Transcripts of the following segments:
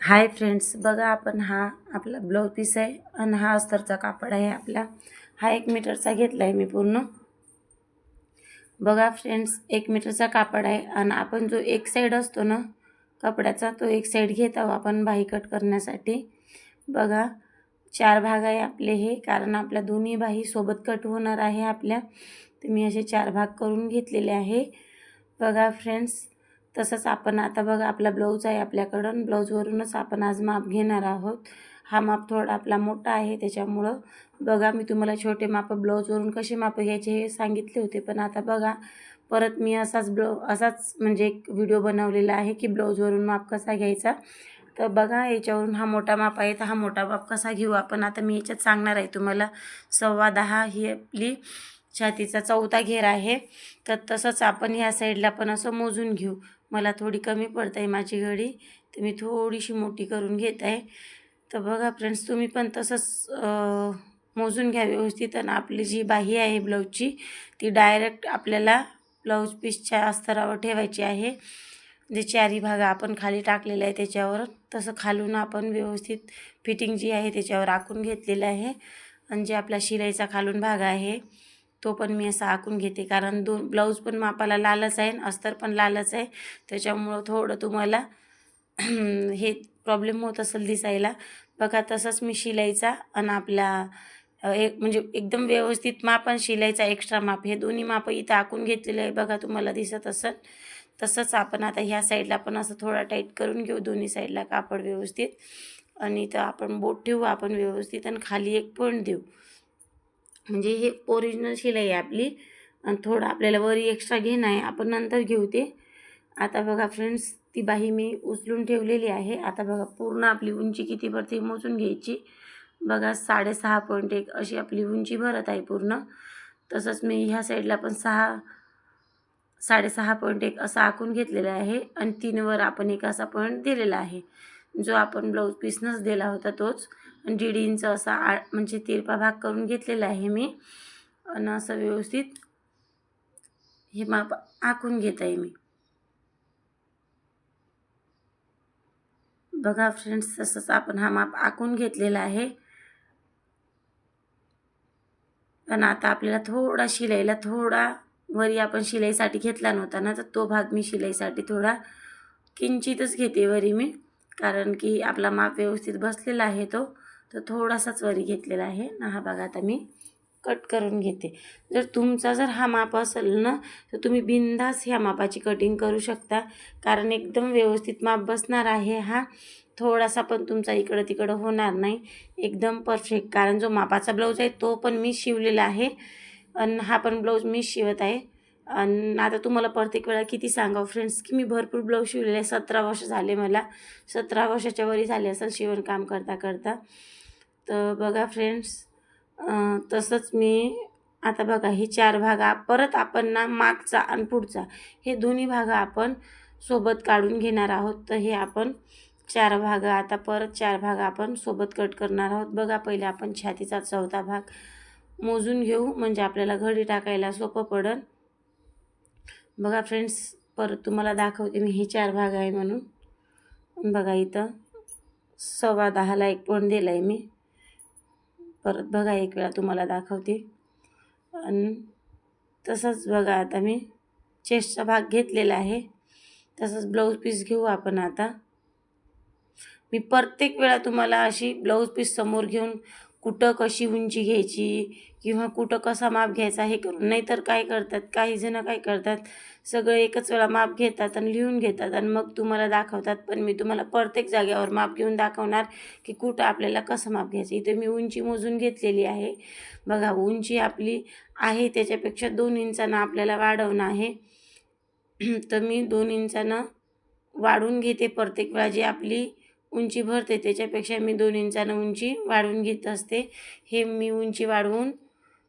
Hi friends, बघा आपण हा आपला ब्लाऊज पीस आहे आणि हा अस्तरचा कापड आहे आपला. हा 1 मीटरचा घेतला आहे मी पूर्ण. बघा फ्रेंड्स, 1 मीटरचा कापड आहे आणि आपण जो एक साईड असतो ना कपड्याचा, तो एक साईड घेत आहोत आपण बाही कट करण्यासाठी. बघा 4 भाग आहे आपले हे, कारण आपल्या दोन्ही बाही सोबत कट होणार आहे आपल्या. तर मी असे 4 भाग करून घेतलेले आहे. बघा फ्रेंड्स, तसंच आपण आता बघा आपला ब्लाऊज आहे आपल्याकडं. ब्लाऊजवरूनच आपण आज माप घेणार आहोत. हा माप थोडा आपला मोठा आहे, त्याच्यामुळं बघा मी तुम्हाला छोटे माप ब्लाऊजवरून कसे माप घ्यायचे हे सांगितले होते. पण आता बघा परत मी असाच म्हणजे एक व्हिडिओ बनवलेला आहे की ब्लाऊजवरून माप कसा घ्यायचा. तर बघा याच्यावरून हा मोठा माप आहे, तर हा मोठा माप कसा घेऊ आपण आता मी याच्यात सांगणार आहे तुम्हाला. 10.25 ही आपली छातीचा चौथा घेर आहे. तर तसंच आपण ह्या साईडला पण असं मोजून घेऊ. मला थोडी कमी पडत आहे माझी घडी, तर मी थोडीशी मोठी करून घेत आहे. तर बघा फ्रेंड्स, तुम्ही पण तसंच मोजून घ्या व्यवस्थित. आणि आपली जी बाही आहे ब्लाऊजची, ती डायरेक्ट आपल्याला ब्लाऊज पीसच्या अस्तरावर ठेवायची आहे. जे 4ही भाग आपण खाली टाकलेला आहे त्याच्यावर, तसं खालून आपण व्यवस्थित फिटिंग जी आहे त्याच्यावर आखून घेतलेलं आहे. आणि जे आपला शिलाईचा खालून भाग आहे तो पण मी असा आखून घेते, कारण ब्लाऊज पण मापाला लालच आहे आणि अस्तर पण लालच आहे. त्याच्यामुळं थोडं तुम्हाला हे प्रॉब्लेम होत असेल दिसायला. बघा तसंच मी शिलाईचा आणि आपला एक म्हणजे एकदम व्यवस्थित माप आणि शिलाईचा एक्स्ट्रा माप हे दोन्ही माप इथं आखून घेतलेलं आहे. बघा तुम्हाला दिसत असेल. तसंच आपण आता ह्या साईडला पण असं थोडा टाईट करून घेऊ दोन्ही साईडला कापड व्यवस्थित. आणि इथं आपण बोट ठेवू आपण व्यवस्थित आणि खाली एक पॉईंट देऊ. म्हणजे हे ओरिजिनल शिलाई आहे आपली. आणि थोडं आपल्याला वरी एक्स्ट्रा घेणं आहे, आपण नंतर घेऊ ते. आता बघा फ्रेंड्स, ती बाही मी उचलून ठेवलेली आहे. आता बघा पूर्ण आपली उंची किती भरते मोजून घ्यायची. बघा 6.5.1 अशी आपली उंची भरत आहे पूर्ण. तसंच मी ह्या साईडला पण 6.5.1 असं आखून घेतलेलं आहे. आणि 3वर आपण एक असा पॉईंट दिलेला आहे, जो आपण ब्लाऊज पीसनंच दिला होता तोच. आणि 1.5 इंच असा म्हणजे तिरपा भाग करून घेतलेला आहे मी. आणि असं व्यवस्थित हे माप आखून घेत आहे मी. बघा फ्रेंड्स, तसंच आपण हा माप आखून घेतलेला आहे. पण आता आपल्याला थोडा शिलाईला थोडा वरी आपण शिलाईसाठी घेतला नव्हता ना, तर तो भाग मी शिलाईसाठी थोडा किंचितच घेते वरी मी, कारण की आपला माप व्यवस्थित बसलेला आहे तो. तर थोडासाच वरी घेतलेला आहे ना. हा भाग आता मी कट करून घेते. जर हा माप असेल ना, तर तुम्ही बिनधास्त ह्या मापाची कटिंग करू शकता, कारण एकदम व्यवस्थित माप बसणार आहे हा. थोडासा पण तुमचा इकडं तिकडं होणार नाही, एकदम परफेक्ट. कारण जो मापाचा ब्लाऊज आहे तो पण मी शिवलेला आहे आणि हा पण ब्लाऊज मी शिवत आहे. आणि आता तुम्हाला प्रत्येक वेळा किती सांगावं फ्रेंड्स, की मी भरपूर ब्लाऊज शिवलेले आहे. 17 वर्ष झाले मला, 17 वर्षाच्या वरी झाले असेल शिवणकाम करता करता. तर बघा फ्रेंड्स, तसंच मी आता बघा हे 4 भाग परत आपण ना मागचा आणि पुढचा हे दोन्ही भाग आपण सोबत काढून घेणार आहोत. तर हे आपण 4 भाग आता परत 4 भाग आपण सोबत कट करणार आहोत. बघा पहिले आपण छातीचा चौथा भाग मोजून घेऊ, म्हणजे आपल्याला घडी टाकायला सोपं पडेल. बघा फ्रेंड्स, परत तुम्हाला दाखवते मी हे 4 भाग आहे म्हणून. बघा इथं 10.15ला एक पॉईंट दिला आहे मी. परत बघा एक वेळा तुम्हाला दाखवते. आणि तसंच बघा आता मी चेस्टचा भाग घेतलेला आहे. तसंच ब्लाऊज पीस घेऊ आपण आता. मी प्रत्येक वेळा तुम्हाला अशी ब्लाऊज पीस समोर घेऊन कुठं कशी उंची घ्यायची किंवा कुठं कसा माप घ्यायचा हे करून, नाहीतर काय करतात काही जण काय करतात, सगळं एकच वेळा माप घेतात आणि लिहून घेतात आणि मग तुम्हाला दाखवतात. पण मी तुम्हाला प्रत्येक जागेवर माप घेऊन दाखवणार की कुठं आपल्याला कसं माप घ्यायचं. इथे मी उंची मोजून घेतलेली आहे. बघा उंची आपली आहे त्याच्यापेक्षा 2 इंचानं आपल्याला वाढवणं आहे. तर मी 2 इंचानं वाढवून घेते प्रत्येक वेळा. जी आपली उंची भरते त्याच्यापेक्षा मी 2 इंचानं उंची वाढवून घेत असते. हे मी उंची वाढवून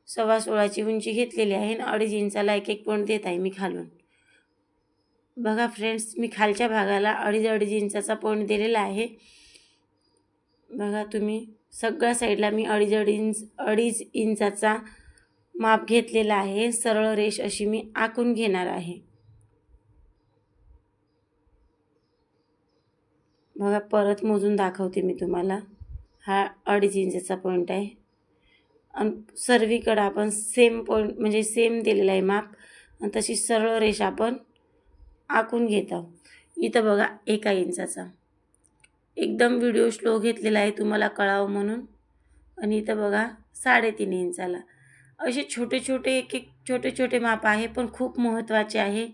16.25ची उंची घेतलेली आहे आणि 2.5 इंचाला एक पॉईंट देत आहे मी खालून. बघा फ्रेंड्स, मी खालच्या भागाला 2.5 इंचाचा पॉईंट दिलेला आहे. बघा तुम्ही सगळ्या साईडला मी 2.5 इंचाचा माप घेतलेला आहे. सरळ रेष अशी मी आखून घेणार आहे. बघा परत मोजून दाखवते मी तुम्हाला. हा 2.5 इंचचा पॉईंट आहे आणि सर्वीकडं आपण सेम पॉईंट म्हणजे सेम दिलेला आहे माप आणि तशी सरळ रेषा आपण आखून घेत आहोत. इथं बघा 1 इंचाचा एकदम व्हिडिओ स्लो घेतलेला आहे तुम्हाला कळावं म्हणून. आणि इथं बघा 3.5 इंचाला. असे छोटे छोटे एक एक छोटे छोटे माप आहे पण खूप महत्त्वाचे आहे.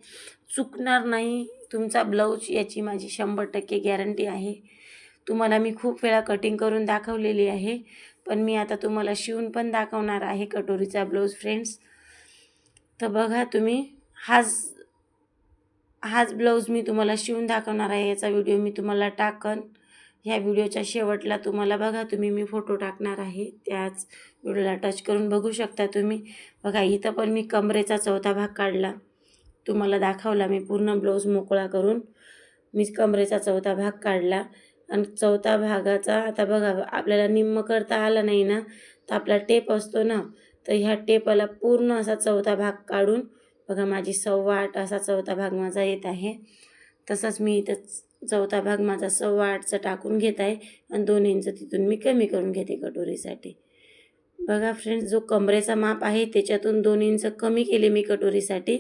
चुकणार नाही तुमचा ब्लाऊज याची माझी 100% गॅरंटी आहे. तुम्हाला मी खूप वेळा कटिंग करून दाखवलेली आहे पण मी आता तुम्हाला शिवून पण दाखवणार आहे कटोरीचा ब्लाऊज फ्रेंड्स. तर बघा तुम्ही हाच ब्लाऊज मी तुम्हाला शिवून दाखवणार आहे. याचा व्हिडिओ मी तुम्हाला टाकन. ह्या व्हिडिओच्या शेवटला तुम्हाला बघा तुम्ही मी फोटो टाकणार आहे. त्याच व्हिडिओला टच करून बघू शकता तुम्ही. बघा इथं पण मी कमरेचा 4था भाग काढला. तुम्हाला दाखवला मी पूर्ण ब्लाऊज मोकळा करून मी कमरेचा 4था भाग काढला आणि 4थ्या भागाचा आता बघा आपल्याला निम्म करता आला नाही ना तर आपला टेप असतो ना तर ह्या टेपाला पूर्ण असा 4था भाग काढून बघा माझी 8.25 असा 4था भाग माझा येत आहे. तसंच मी इथं 4था भाग माझा 8.25चा टाकून घेत आहे आणि 2 इंच तिथून मी कमी करून घेते कटोरीसाठी. बघा फ्रेंड्स जो कमरेचा माप आहे त्याच्यातून 2 इंच कमी केले मी कटोरीसाठी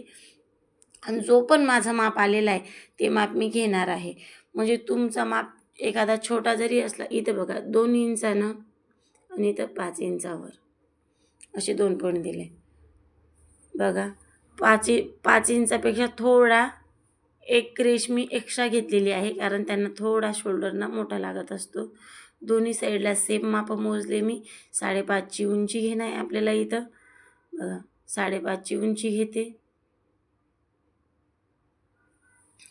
आणि जो पण माझा माप आलेला आहे ते माप मी घेणार आहे. म्हणजे तुमचा माप एखादा छोटा जरी असला इथं बघा 2 इंचानं आणि इथं 5 इंचावर असे 2 पॉईंट दिले. बघा 5 इंचापेक्षा थोडा एक रेष मी एक्स्ट्रा घेतलेली आहे कारण त्यांना थोडा शोल्डरना मोठा लागत असतो. दोन्ही साईडला सेम माप मोजले मी. 5.5ची उंची घेणं आहे आपल्याला इथं. बघा 5.5ची उंची घेते.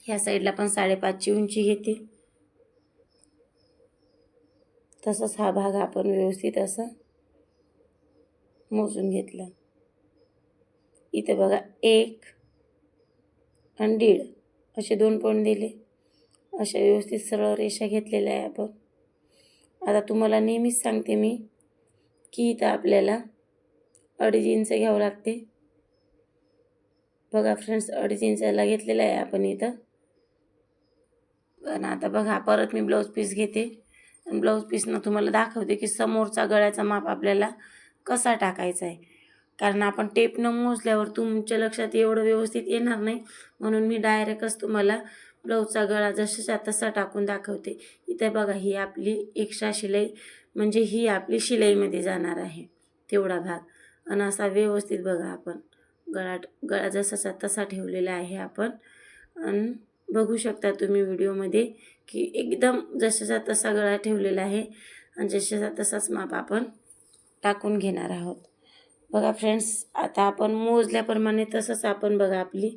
ह्या साईडला पण 5.5ची उंची घेते. तसंच हा भाग आपण व्यवस्थित असा मोजून घेतला. इथे बघा 1 आणि 1.5 असे 2 पॉईंट दिले. अशा व्यवस्थित सरळ रेषा घेतलेल्या आहे आपण. आता तुम्हाला नेहमीच सांगते मी की इथं आपल्याला 2.5 इंच घ्यावं लागते. बघा फ्रेंड्स 2.5 इंचाला घेतलेला आहे आपण इथं. पण आता बघा परत मी ब्लाऊज पीस घेते आणि ब्लाऊज पीसनं तुम्हाला दाखवते की समोरचा गळ्याचा माप आपल्याला कसा टाकायचा आहे. कारण आपण टेप न मोजल्यावर तुमच्या लक्षात एवढं व्यवस्थित येणार नाही म्हणून मी डायरेक्टच तुम्हाला ब्लाऊजचा गळा जसाच्या तसा टाकून दाखवते. इथे बघा ही आपली एक्स्ट्रा शिलाई म्हणजे ही आपली शिलाईमध्ये जाणार आहे तेवढा भाग आणि असा व्यवस्थित बघा आपण गळा जसाचा तसा ठेवलेला आहे आपण. आणि बघू शकता तुम्ही व्हिडिओमध्ये की एकदम जसाचा तसा गळा ठेवलेला आहे आणि जसाचा तसाच माप आपण टाकून घेणार आहोत. बघा फ्रेंड्स आता आपण मोजल्याप्रमाणे तसंच आपण बघा आपली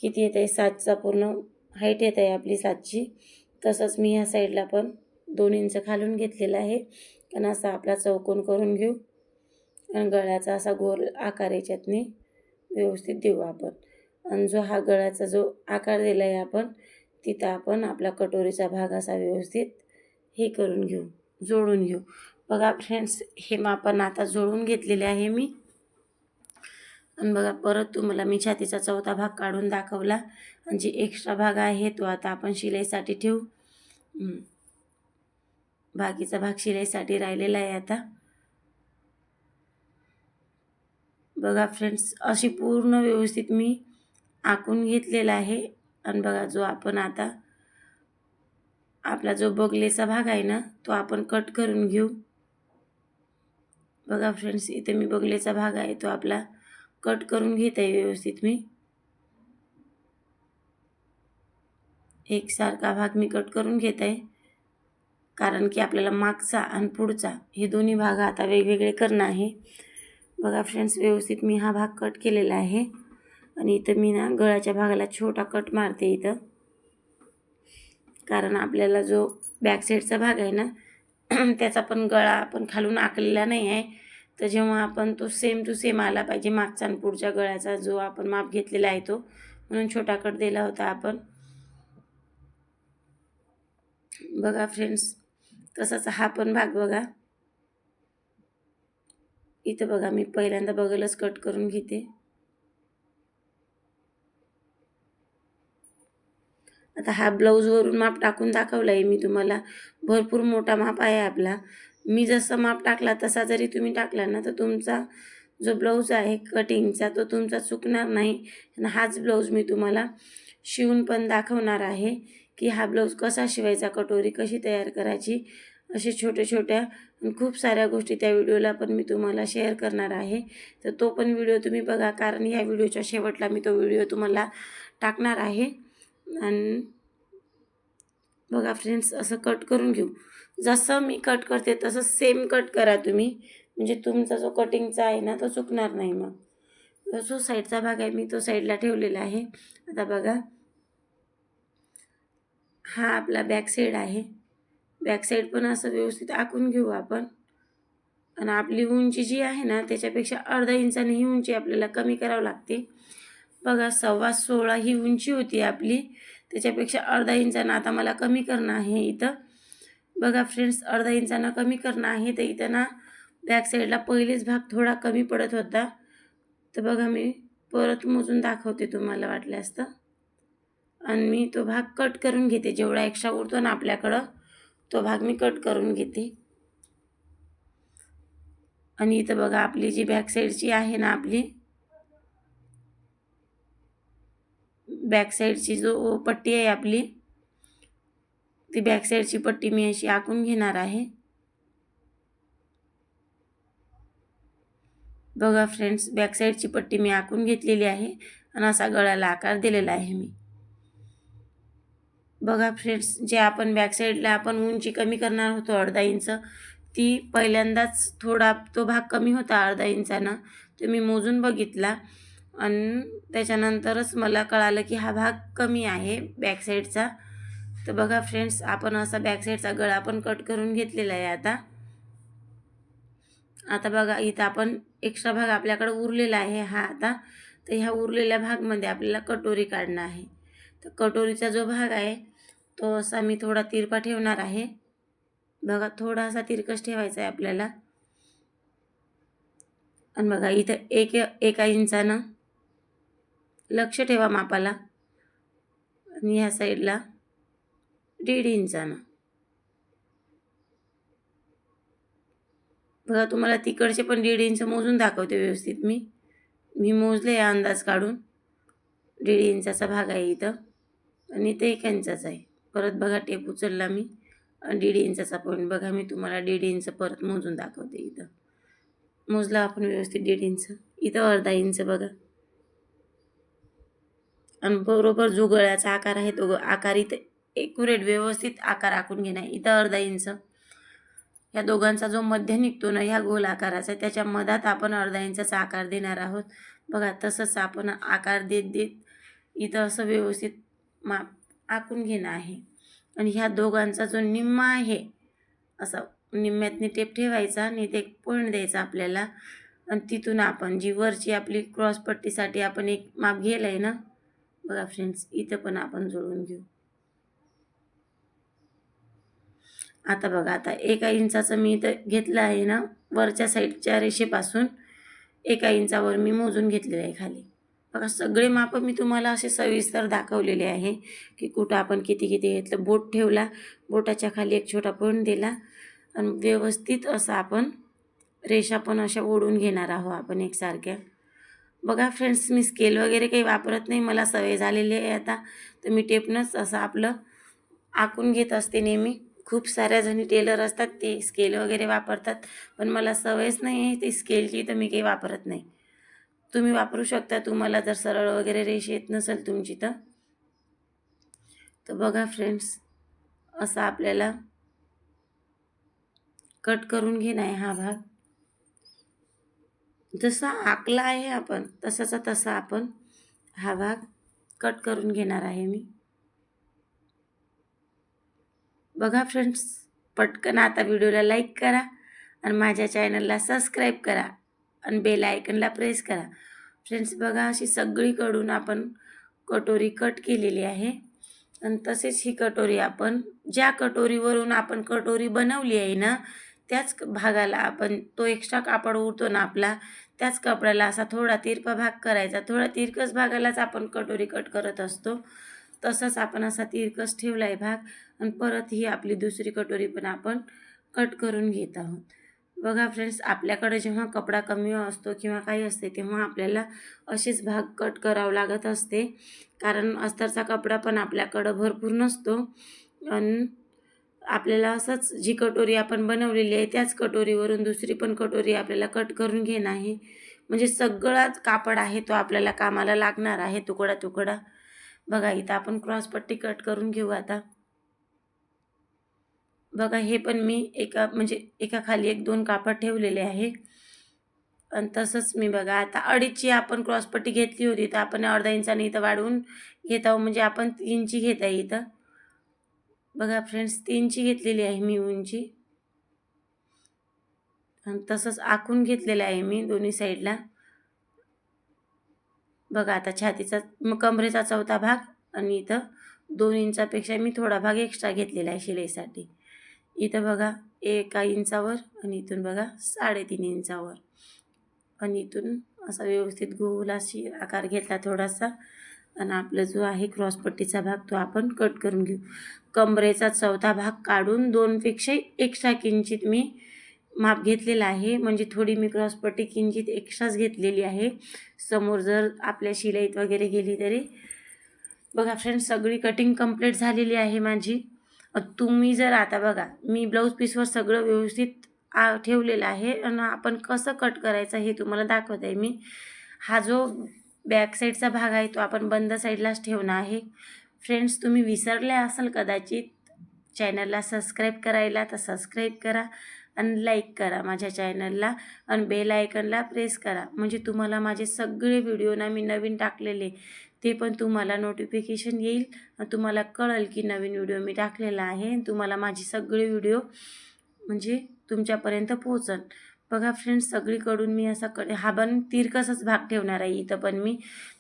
किती येत आहे 7चा पूर्ण हाईट येत आहे आपली 7ची. तसंच मी ह्या साईडला पण 2 इंच खालून घेतलेला आहे आणि असा आपला चौकोन करून घेऊ आणि गळ्याचा असा गोल आकार याच्यातनी व्यवस्थित देऊ आपण. आणि जो हा गळ्याचा जो आकार दिला आहे आपण तिथं आपण आपला कटोरीचा भाग असा व्यवस्थित हे करून घेऊ जोडून घेऊ. बघा फ्रेंड्स हे मापन आता जोडून घेतलेले आहे मी. आणि बघा परत तुम्हाला मी छातीचा 4था भाग काढून दाखवला आणि जी एक्स्ट्रा भाग आहे तो आता आपण शिलाईसाठी ठेवू. बाकीचा भाग शिलाईसाठी राहिलेला आहे आता. बघा फ्रेंड्स अशी पूर्ण व्यवस्थित मी आखून घेतलेला आहे. आणि बघा जो आपण आता आपला जो बगलेचा भाग आहे ना तो आपण कट करून घेऊ. बघा फ्रेंड्स इथे मी बगलेचा भाग आहे तो आपला कट करून घेत आहे व्यवस्थित मी. एकसारखा भाग मी कट करून घेत आहे कारण की आपल्याला मागचा आणि पुढचा हे दोन्ही भाग आता वेगवेगळे करणं आहे. बघा फ्रेंड्स व्यवस्थित मी हा भाग कट केलेला आहे आणि इथं मी ना गळ्याच्या भागाला छोटा कट मारते इथं कारण आपल्याला जो बॅक साईडचा भाग आहे ना त्याचा पण गळा आपण खालून आखलेला नाही आहे. तर जेव्हा आपण तो सेम टू सेम आला पाहिजे मागचा आणि पुढच्या गळ्याचा जो आपण माप घेतलेला आहे तो म्हणून छोटा कट दिला होता आपण. बघा फ्रेंड्स तसाच हा पण भाग बघा इथं बघा मी पहिल्यांदा बगलच कट करून घेते. आता हा ब्लाऊजवरून माप टाकून दाखवला आहे मी तुम्हाला. भरपूर मोठा माप आहे आपला. मी जसं माप टाकला तसा जरी तुम्ही टाकला ना तर तुमचा जो ब्लाऊज आहे कटिंगचा तो तुमचा चुकणार नाही. आणि हाच ब्लाऊज मी तुम्हाला शिवून पण दाखवणार आहे की हा ब्लाऊज कसा शिवायचा, कटोरी कशी तयार करायची, असे छोट्या खूप साऱ्या गोष्टी त्या व्हिडिओला पण मी तुम्हाला शेअर करणार आहे. तर तो पण व्हिडिओ तुम्ही बघा, कारण या व्हिडिओच्या शेवटला मी तो व्हिडिओ तुम्हाला टाकणार आहे. आणि बघा फ्रेंड्स, असं कट करून घेऊ. जसं मी कट करते तसं सेम कट करा तुम्ही, म्हणजे तुमचा जो कटिंगचा आहे ना तो चुकणार नाही. मग जो साईडचा भाग आहे मी तो साईडला ठेवलेला आहे. आता बघा, हा आपला बॅक साईड आहे. बॅक साईड पण असं व्यवस्थित आखून घेऊ आपण. आणि आपली उंची जी आहे ना त्याच्यापेक्षा अर्धा इंचाने ही उंची आपल्याला कमी करावं लागते. बघा 16.25 ही उंची होती आपली, त्याच्यापेक्षा अर्धा इंचानं आता मला कमी करणं आहे इथं. बघा फ्रेंड्स, अर्धा इंचानं कमी करणं आहे. तर इथं ना बॅक साईडला पहिलेच भाग थोडा कमी पडत होता. तर बघा मी परत मोजून दाखवते तुम्हाला वाटल्यास तर. आणि मी तो भाग कट करून घेते. जेवढा एक्स्ट्रा उरतो ना आपल्याकडं तो भाग मी कट करून घेते. आणि इथं बघा आपली जी बॅक साईडची आहे ना, आपली बॅक साईडची जो पट्टी आहे आपली, ती बॅक साईडची पट्टी मी अशी आखून घेणार आहे. बघा फ्रेंड्स, बॅक साईडची पट्टी मी आखून घेतलेली आहे आणि असा गळ्याला आकार दिलेला आहे मी. बघा फ्रेंड्स, जे आपण बॅक साईडला आपण उंची कमी करणार होतो अर्धा इंच, ती पहिल्यांदाच थोडा तो भाग कमी होता अर्धा इंचानं, तो मी मोजून बघितला आणि त्याच्यानंतरच मला कळालं की हा भाग कमी आहे बॅक साईडचा. तर बघा फ्रेंड्स, आपण असा बॅक साईडचा गळा पण कट करून घेतलेला आहे. आता बघा इथं आपण एक्स्ट्रा भाग आपल्याकडे उरलेला आहे हा. आता तर ह्या उरलेल्या भागमध्ये आपल्याला कटोरी काढणं आहे. तर कटोरीचा जो भाग आहे तो असा मी थोडा तिरपा ठेवणार आहे. बघा, थोडासा तिरकस ठेवायचा आहे आपल्याला. आणि बघा इथं एका इंचानं लक्ष ठेवा मापाला. आणि ह्या साईडला 1.5 इंचानं. बघा, तुम्हाला तिकडचे पण 1.5 इंच मोजून दाखवते व्यवस्थित. मी मोजले अंदाज काढून. 1.5 इंचाचा भाग आहे इथं आणि इथं 1 इंचाचा आहे. परत बघा टेप उचलला मी आणि 1.5 इंचाचा पॉईंट बघा, मी तुम्हाला 1.5 इंच परत मोजून दाखवते. इथं मोजला आपण व्यवस्थित 1.5 इंच, इथं अर्धा इंच बघा. आणि बरोबर जो गळ्याचा आकार आहे तो आकार इथं ॲक्युरेट व्यवस्थित आकार आखून घेणार. इथं अर्धा इंच, या दोघांचा जो मध्य निघतो ना ह्या गोल आकाराचा, त्याच्या मधात आपण अर्धा इंचाचा आकार देणार आहोत. बघा, तसंच आपण आकार देत इथं असं व्यवस्थित माप आखून घेणं आहे. आणि ह्या दोघांचा जो निम्मा आहे, असा निम्म्यातनी टेप ठेवायचा आणि ते एक पॉईंट द्यायचा आपल्याला. आणि तिथून आपण जी वरची आपली क्रॉसपट्टीसाठी आपण एक माप घेलं आहे ना, बघा फ्रेंड्स, इथं पण आपण जोडून घेऊ. आता बघा, आता 1 इंचाचं मी इथं घेतलं आहे ना, वरच्या साईडच्या रेषेपासून 1 इंचावर मी मोजून घेतलेलं आहे खाली. बघा, सगळे मापं मी तुम्हाला असे सविस्तर दाखवलेले आहे की कुठं आपण किती घेतलं. बोट ठेवला, बोटाच्या खाली एक छोटा पॉईंट दिला आणि व्यवस्थित असं आपण रेषा पण अशा ओढून घेणार आहोत आपण एकसारख्या. बघा फ्रेंड्स, मी स्केल वगैरे काही वापरत नाही, मला सवय झालेली आहे आता. तर मी टेपनंच असं आपलं आखून घेत असते नेहमी. खूप साऱ्या जणी टेलर असतात ते स्केल वगैरे वापरतात, पण मला सवयच नाही आहे ती स्केलची, तर मी काही वापरत नाही. तुम्ही वापरू शकता, तुम्हाला जर सरळ वगैरे रेषा येत नसेल तुमची तर. बघा फ्रेंड्स, असं आपल्याला कट करून घेणं आहे हा भाग. जसा आखला आहे आपण तसाचा तसा आपण हा भाग कट करून घेणार आहे मी. बघा फ्रेंड्स, पटकन आता व्हिडिओला लाईक करा आणि माझ्या चॅनलला सबस्क्राईब करा आणि बेल आयकनला प्रेस करा. फ्रेंड्स, बघा, अशी सगळीकडून आपण कटोरी कट केलेली आहे. आणि तसेच ही कटोरी आपण ज्या कटोरीवरून आपण कटोरी बनवली आहे ना, त्याच भागाला आपण तो एक्स्ट्रा कापड उरतो ना आपला, त्याच कपड्याला असा थोडा तिरपा भाग करायचा. थोडा तिरकस भागालाच आपण कटोरी कट करत असतो. तसंच आपण असा तिरकस ठेवला आहे भाग आणि परत ही आपली दुसरी कटोरी पण आपण कट करून घेत आहोत. बघा फ्रेंड्स, आपल्याकडे जेव्हा कपडा कमी असतो किंवा काही असते तेव्हा आपल्याला असेच भाग कट करावं लागत असते, कारण अस्तरचा कपडा पण आपल्याकडं भरपूर नसतो. आणि आपल्याला असंच जी कटोरी आपण बनवलेली आहे त्याच कटोरीवरून दुसरी पण कटोरी आपल्याला कट करून घेणं आहे. म्हणजे सगळाच कापड आहे तो आपल्याला कामाला लागणार आहे, तुकडा तुकडा. बघा इथं आपण क्रॉसपट्टी कट करून घेऊ आता. बघा हे पण मी एका खाली एक 2 कापड ठेवलेले आहे. आणि तसंच मी बघा आता 2.5ची आपण क्रॉसपट्टी घेतली होती, तर आपण अर्धा इंचाने इथं वाढवून घेत आहोत, म्हणजे आपण 3ची घेत आहे इथं. बघा फ्रेंड्स, 3ची घेतलेली आहे मी उंची आणि तसंच आखून घेतलेलं आहे मी दोन्ही साईडला. बघा आता छातीचा कमरेचा चौथा भाग आणि इथं 2 इंचापेक्षा मी थोडा भाग एक्स्ट्रा घेतलेला आहे शिलाईसाठी. इथं बघा 1 इंचावर आणि इथून बघा 3.5 इंचावर आणि इथून असा व्यवस्थित गोल अशी आकार घेतला थोडासा आणि आपला जो आहे क्रॉसपट्टीचा भाग तो आपण कट करून घेऊ. कमरेचा चौथा भाग काढून 2पेक्षा एक्स्ट्रा किंचित मी माप घेतलेलं आहे, म्हणजे थोडी मी क्रॉसपट्टी किंचित एक्स्ट्राच घेतलेली आहे, समोर जर आपल्या शिलाईत वगैरे गेली तरी. बघा फ्रेंड्स, सगळी कटिंग कंप्लीट झालेली आहे माझी. तुम्ही जर आता बघा मी ब्लाऊज पीसवर सगळं व्यवस्थित ठेवलेलं आहे आणि आपण कसं कट करायचं हे तुम्हाला दाखवत आहे मी. हा जो बॅक साईडचा भाग आहे तो आपण बंद साईडलाच ठेवणार आहे. फ्रेंड्स, तुम्ही विसरले असाल कदाचित चॅनलला सबस्क्राईब करायला, तर सबस्क्राईब करा आणि लाईक करा माझ्या चॅनलला आणि बेल आयकनला प्रेस करा, म्हणजे तुम्हाला माझे सगळे व्हिडिओ ना मी नवीन टाकलेले ते पण तुम्हाला नोटिफिकेशन येईल आणि तुम्हाला कळेल की नवीन व्हिडिओ मी टाकलेला आहे. तुम्हाला माझी सगळे व्हिडिओ म्हणजे तुमच्यापर्यंत पोहोचन. बघा फ्रेंड्स, सगळीकडून मी असा हा पण तिरकसच भाग ठेवणार आहे इथं पण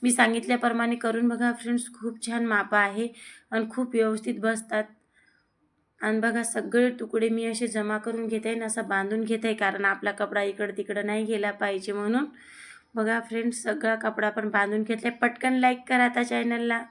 मी सांगितल्याप्रमाणे करून बघा फ्रेंड्स, खूप छान मापं आहे आणि खूप व्यवस्थित बसतात. आणि बघा सगळे तुकडे मी असे जमा करून घेत आहे आणि असं बांधून घेत आहे, कारण आपला कपडा इकडं तिकडं नाही गेला पाहिजे म्हणून. बघा फ्रेंड्स, सगळा कपडा पण बांधून घेतला आहे. पटकन लाईक करा आता चॅनलला.